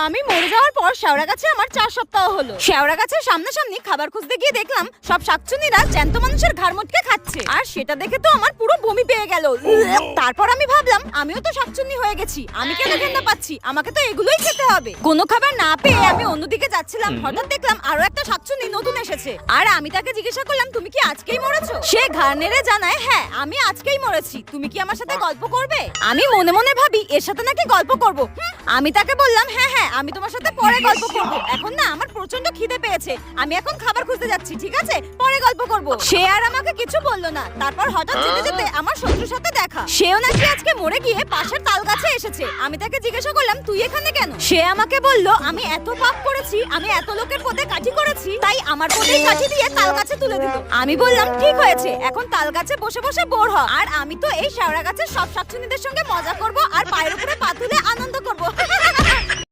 আমি মরে যাওয়ার পর শেওড়া গাছে আমার 4 সপ্তাহ হলো। শেওড়া গাছের সামনাসামনি খাবার খুঁজতে গিয়ে দেখলাম সব শাকচুন্নিরা জ্যান্ত মানুষের ঘাড় মটকে খাচ্ছে, আর সেটা দেখে তো আমার পুরো বমি পেয়ে গেল। তারপর আমি ভাবলাম আমিও তো শাকচুন্নি হয়ে গেছি, আমি কেন ঘেন্না পাচ্ছি, আমাকে তো এগুলোই খেতে হবে। কোনো খাবার না পেয়ে আমি অন্যদিকে যাচ্ছিলাম, হঠাৎ দেখলাম আরো একটা শাকচুন্নি নতুন এসেছে, আর আমি তাকে জিজ্ঞাসা করলাম তুমি কি আজকেই মরেছো? সে ঘাড় নেড়ে জানায় হ্যাঁ আমি আজকেই মরেছি, তুমি কি আমার সাথে গল্প করবে? আমি মনে মনে ভাবি এর সাথে নাকি গল্প করব। আমি তাকে বললাম হ্যাঁ হ্যাঁ আমি তোমার সাথে পরে গল্প করব, এখন না আমার প্রচন্ড খিদে পেয়েছে, আমি এখন খাবার খুঁজতে যাচ্ছি, ঠিক আছে পরে গল্প করব। সে আর আমাকে কিছু বললো না। তারপর হঠাৎ যেতে যেতে আমার শত্রুর সাথে দেখা, সেও নাকি আজকে মরে গিয়ে পাশের তাল গাছে এসেছে। আমি তাকে জিজ্ঞাসা করলাম তুই এখানে কেন? সে আমাকে বলল আমি এত পাপ করেছি, আমি এত লোকের পদে কাঠি করেছি, তাই আমার পদেই কাঠি দিয়ে তাল গাছে তুলে দিল। আমি বললাম ঠিক হয়েছে, এখন তাল গাছে বসে বসে বোর হ, আর আমি তো এই শেওড়া গাছের সব শাকচুন্নিদের সঙ্গে মজা করব আর পায়ের উপরে পা তুলে আনন্দ করব।